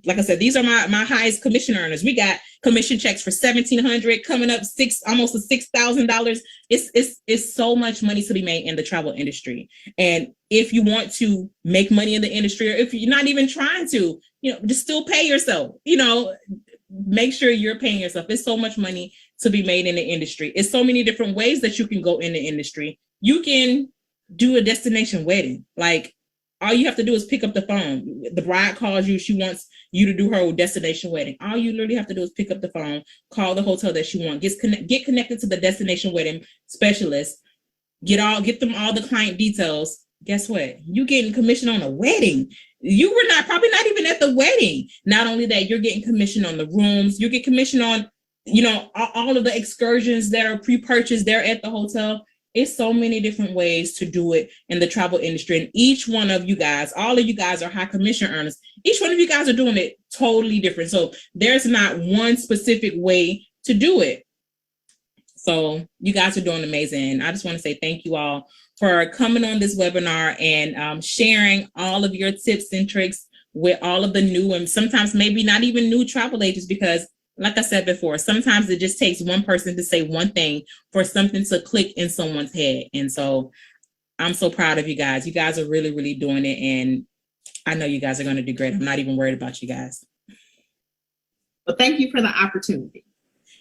like I said, these are my highest commission earners. We got commission checks for $1,700 coming up almost to $6,000. It's so much money to be made in the travel industry. And if you want to make money in the industry, or if you're not even trying to, just still pay yourself, make sure you're paying yourself. It's so much money to be made in the industry. It's so many different ways that you can go in the industry. You can do a destination wedding. Like, all you have to do is pick up the phone. The bride calls you. She wants you to do her destination wedding. All you literally have to do is pick up the phone, call the hotel that she wants, get connected to the destination wedding specialist, get them all the client details. Guess what? You getting commission on a wedding. You were probably not even at the wedding. Not only that, you're getting commission on the rooms. You get commission on, all of the excursions that are pre-purchased there at the hotel. It's so many different ways to do it in the travel industry. And each one of you guys, all of you guys are high commission earners. Each one of you guys are doing it totally different. So there's not one specific way to do it. So you guys are doing amazing. And I just want to say thank you all for coming on this webinar and sharing all of your tips and tricks with all of the new and sometimes maybe not even new travel agents, because like I said before, sometimes it just takes one person to say one thing for something to click in someone's head. And so I'm so proud of you guys. You guys are really, really doing it. And I know you guys are going to do great. I'm not even worried about you guys. Well, thank you for the opportunity.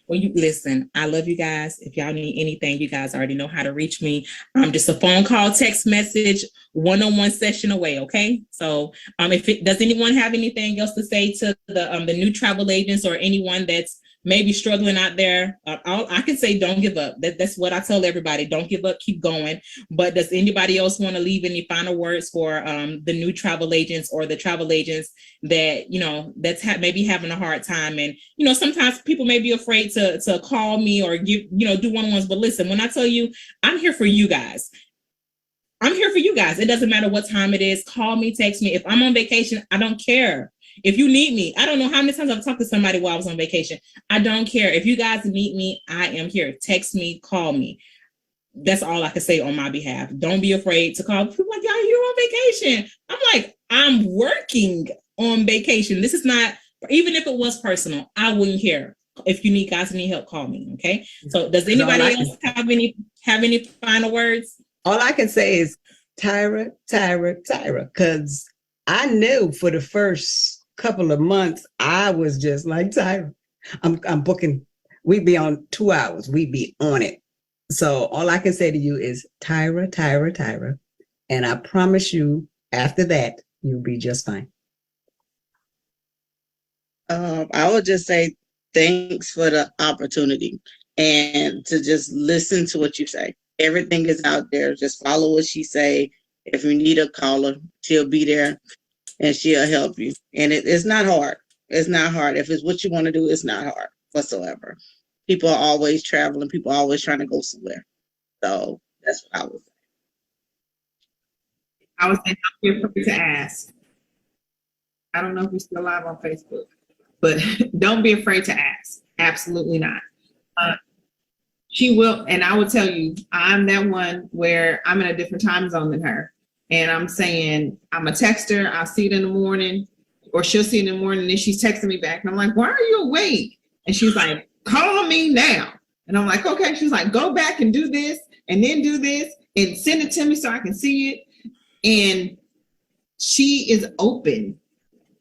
Well, you listen, I love you guys. If y'all need anything, you guys already know how to reach me. I'm just a phone call, text message, one-on-one session away. Okay. So does anyone have anything else to say to the new travel agents or anyone that's maybe struggling out there? I can say, don't give up. That's what I tell everybody. Don't give up, keep going. But does anybody else want to leave any final words for the new travel agents or the travel agents that, that's maybe having a hard time? And, sometimes people may be afraid to call me or give, do one-on-ones. But listen, when I tell you, I'm here for you guys. I'm here for you guys. It doesn't matter what time it is. Call me, text me. If I'm on vacation, I don't care. If you need me, I don't know how many times I've talked to somebody while I was on vacation. I don't care. If you guys need me, I am here. Text me, call me. That's all I can say on my behalf. Don't be afraid to call. People like, y'all, you're on vacation. I'm like, I'm working on vacation. This is not, even if it was personal, I wouldn't care. If you need help, call me. Okay. So does anybody else have any final words? All I can say is Tyra, because I knew for the first couple of months, I was just like, Tyra, I'm booking. We'd be on 2 hours. We'd be on it. So all I can say to you is Tyra. And I promise you, after that, you'll be just fine. I would just say thanks for the opportunity and to just listen to what you say. Everything is out there. Just follow what she say. If you need a caller, she'll be there and she'll help you. And it's not hard. It's not hard. If it's what you want to do, it's not hard whatsoever. People are always traveling. People are always trying to go somewhere. So that's what I would say. I would say don't be afraid to ask. I don't know if we're still live on Facebook, but don't be afraid to ask. Absolutely not. She will, and I will tell you, I'm that one where I'm in a different time zone than her. And I'm saying, I'm a texter, I'll see it in the morning, or she'll see it in the morning, and then she's texting me back. And I'm like, why are you awake? And she's like, call me now. And I'm like, okay. She's like, go back and do this, and then do this, and send it to me so I can see it. And she is open.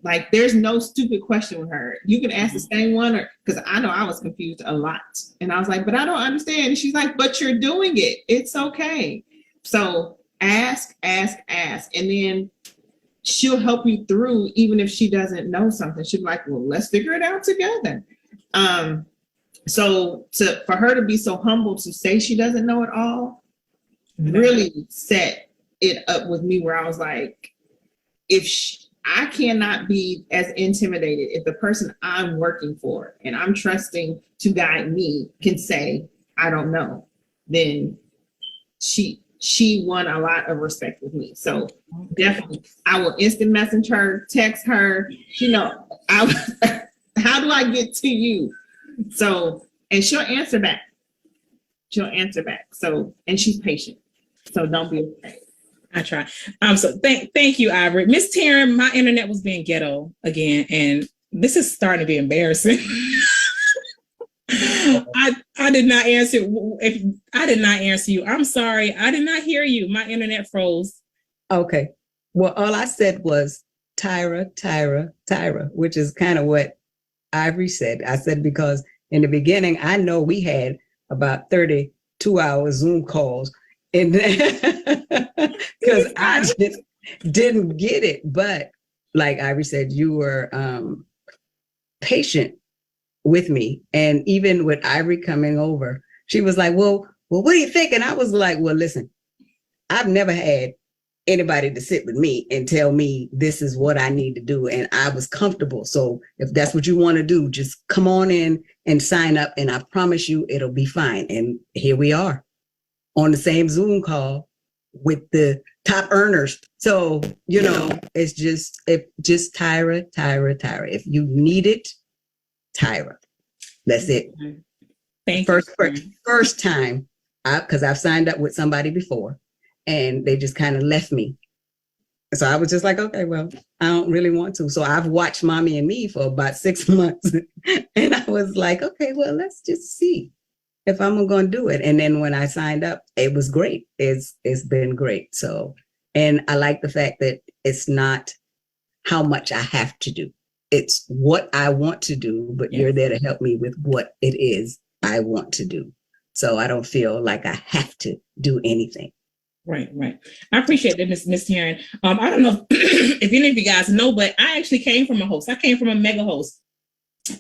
Like, there's no stupid question with her. You can ask the same one, or because I know I was confused a lot. And I was like, but I don't understand. And she's like, but you're doing it. It's okay. So ask. And then she'll help you through, even if she doesn't know something. She'll be like, well, let's figure it out together. So for her to be so humble to say she doesn't know it all, really set it up with me where I was like, I cannot be as intimidated if the person I'm working for and I'm trusting to guide me can say, I don't know, then she won a lot of respect with me. So definitely, I will instant message her, text her, how do I get to you? So, and she'll answer back. So, and she's patient. So don't be afraid. I try. So thank you, Ivory. Miss Taryn, my internet was being ghetto again, and this is starting to be embarrassing. I did not answer. If I did not answer you, I'm sorry. I did not hear you. My internet froze. Okay. Well, all I said was Tyra, which is kind of what Ivory said. I said because in the beginning, I know we had about 32-hour Zoom calls, and because I just didn't get it. But like Ivory said, you were patient with me, and even with Ivory coming over, she was like, "Well, what do you think?" And I was like, "Well, listen, I've never had anybody to sit with me and tell me this is what I need to do. And I was comfortable. So if that's what you want to do, just come on in and sign up. And I promise you it'll be fine." And here we are on the same Zoom call with the top earners. So, it's just Tyra. If you need it, Tyra. That's it. Thank you. First time, because I've signed up with somebody before, and they just kind of left me. So I was just like, okay, well, I don't really want to. So I've watched Mommy and Me for about 6 months. And I was like, okay, well, let's just see if I'm going to do it. And then when I signed up, it was great. It's been great. So, and I like the fact that it's not how much I have to do. It's what I want to do, but you're there to help me with what it is I want to do. So I don't feel like I have to do anything. Right. I appreciate that, Miss Taryn. I don't know if any of you guys know, but I actually came from a host. I came from a mega host,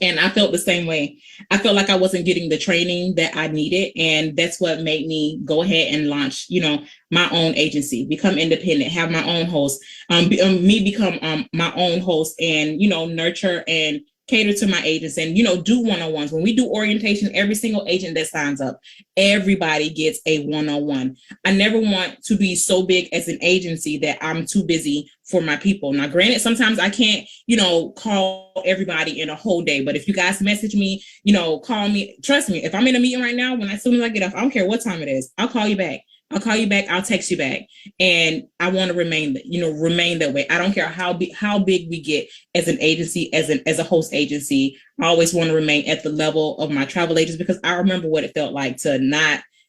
and I felt the same way. I felt like I wasn't getting the training that I needed, and that's what made me go ahead and launch, my own agency, become independent, have my own host, become my own host, and nurture and cater to my agents, and do one-on-ones. When we do orientation, every single agent that signs up, everybody gets a one-on-one. I never want to be so big as an agency that I'm too busy for my people. Now, granted, sometimes I can't, call everybody in a whole day, but if you guys message me, call me, trust me, if I'm in a meeting right now, as soon as I get off, I don't care what time it is, I'll call you back. I'll text you back. And I want to remain that way. I don't care how big we get as an agency, as a host agency. I always want to remain at the level of my travel agents, because I remember what it felt like to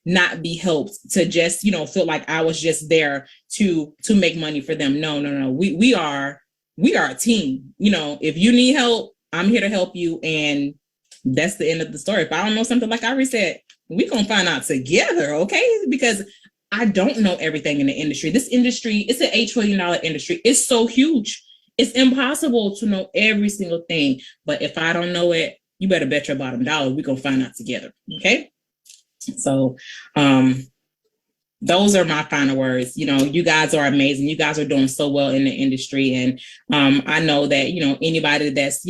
not be helped, to just, feel like I was just there to make money for them. No. We are a team. If you need help, I'm here to help you. And that's the end of the story. If I don't know something, like I said, we're going to find out together. Okay. Because I don't know everything in the industry. This industry, it's an $8 trillion industry. It's so huge. It's impossible to know every single thing. But if I don't know it, you better bet your bottom dollar we're going to find out together. Okay. So those are my final words. You guys are amazing. You guys are doing so well in the industry. And I know that, anybody that's,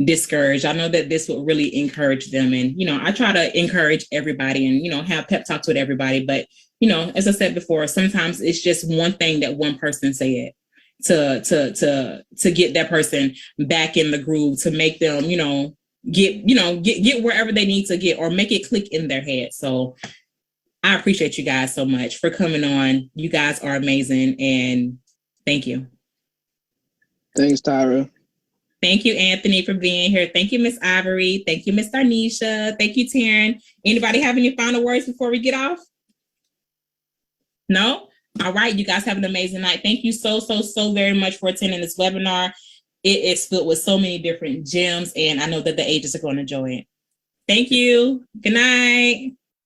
discouraged, I know that this will really encourage them. And, I try to encourage everybody and, have pep talks with everybody. But, as I said before, sometimes it's just one thing that one person said to get that person back in the groove, to make them, get wherever they need to get, or make it click in their head. So I appreciate you guys so much for coming on. You guys are amazing. And thank you. Thanks, Tyra. Thank you, Anthony, for being here. Thank you, Miss Ivory. Thank you, Miss Darnisha. Thank you, Taryn. Anybody have any final words before we get off? No? All right. You guys have an amazing night. Thank you so very much for attending this webinar. It is filled with so many different gems, and I know that the agents are going to enjoy it. Thank you. Good night.